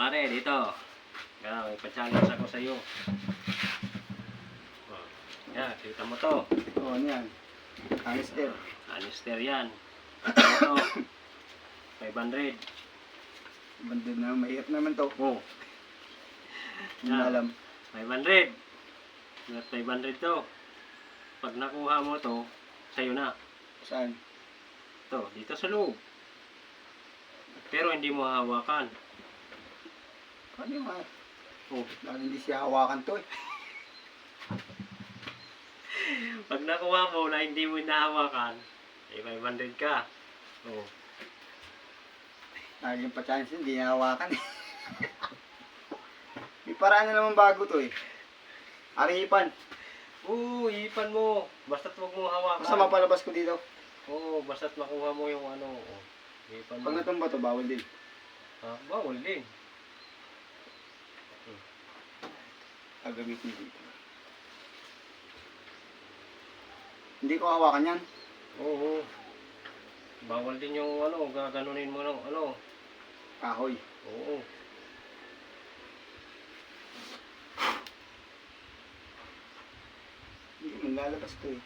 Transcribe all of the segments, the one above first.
pare, dito. Yan, ipa-challenge ako sa iyo. Oh, yan, kita mo to. Oo, ano yan? Canister. Canister yan. Ito, 500. Bandid na, mahirap naman to. Oh, Hindi yan. alam. 500. 500 to. Pag nakuha mo to, sa'yo na. Saan? To, dito sa loob. Pero hindi mo hawakan. Ano yung mga? Oh, Lalo hindi siya hawakan to eh. pag nakuha mo na hindi mo nahawakan, eh 500 ka. Oh. Lalo yung pa-chance hindi niya hawakan eh. May paraan na naman bago to eh. Aripan. Oo, ipan mo. Basta't wag mo hawakan. Basta mapalabas ko dito. Oo, basta't makuha mo yung ano. Oh. Ipan mo. Pag natumba to, bawal din. Ha? Bawal din. Gagamitin dito. Hindi ko hawakan yan. Oo. Bawal din yung ano, gaganunin mo ng ano. Kahoy. Oo. Hindi man lalabas to eh.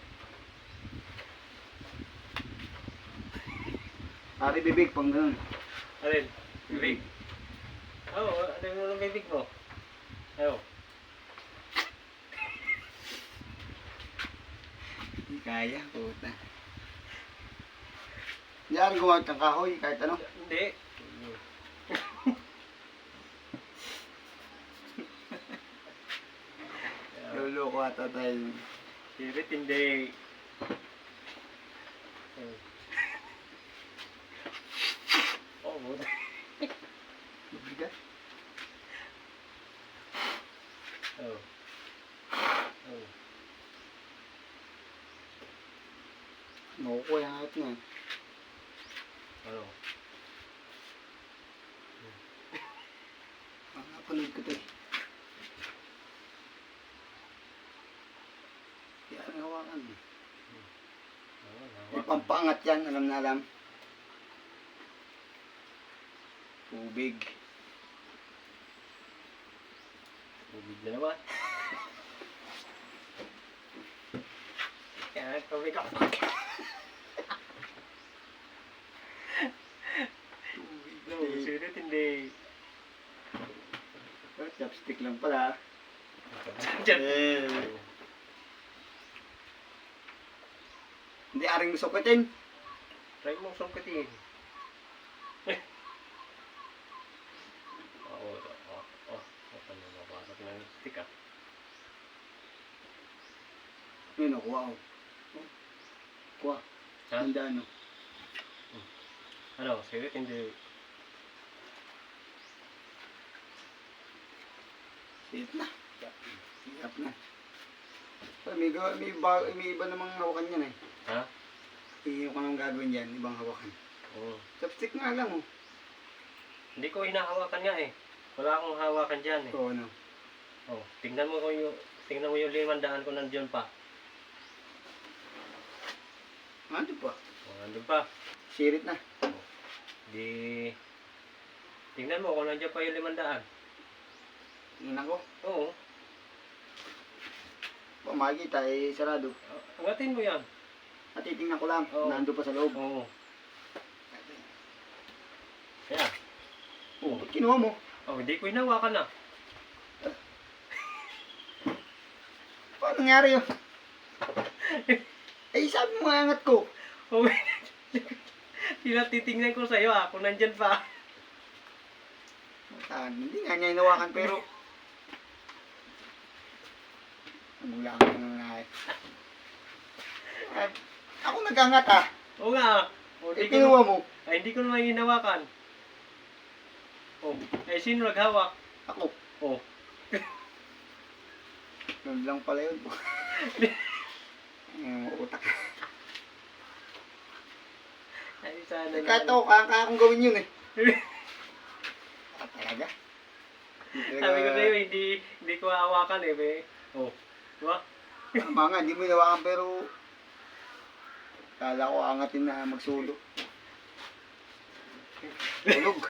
Ari bibig pang ganun. Alin? Bibig? Oo, ano yung bibig mo? Ayaw. Hindi kaya, puta. Yan, gumawag ng kahoy, kahit ano. Hindi. Luloko ata tayo. Sirit hindi. Oh, buta. Mabigat. Oh. Oh. Nakukuha yung hangit niya. Ano? Napanood ko to eh. Yan, hawakan. May pampaangat yan, alam na alam. Tubig. Tubig na naman. Yan, tubig ako. Tubig. No, sirit hindi. Oh, chopstick lang pala. Diyan. Hindi aring sukatin. Try mong sungkitin. Ano mabasag na yung stick ah. Yun, nakuha ko. Kuha. Ha? Handa ano. Ano, sirit hindi. Sip na. Sip na. May iba namang hawakan yan eh. Ha? Iyon ko nang gagawin yan, ibang hawakan. Oo. Chopstick nga lang oh. Hindi ko hinahawakan nga eh. Wala akong hawakan dyan eh. Oo, ano. Oh, tingnan mo yung 500 ko nandiyan pa. Ano pa? Oh, nandun pa. Sirit na. Di tingnan mo kung nandiyan pa yung 500. Yun ako. Oo. Kung makikita eh, sarado. Angatin mo yan. At titingnan ko lang, Oo. nando pa sa loob. Oo. Kaya. Oh, ba't kinuha mo? Oh, hindi ko hinawakan na. Paano nangyari yun? Eh, sabi mo nga angat ko. Oh, titingnan ko sa'yo ah, kung nandyan pa. Hindi nga niya hinawakan pero... Mula ka na nga eh. Ako nag-angat ah. Oo nga. Oh, Eh, kinuha mo. Ay, hindi ko naman hinawakan. Oh, eh sino naghawak? Ako. Oh. Ganun lang pala yun. Utak. Ay, sana Eh, kahit ako, kaya akong gawin yun eh. Talaga? Sabi ko sa'yo, hindi ko hawakan eh. Oh, diba? Tama nga, hindi mo hinawakan pero... Kala ko angatin na magsulo. Tulog.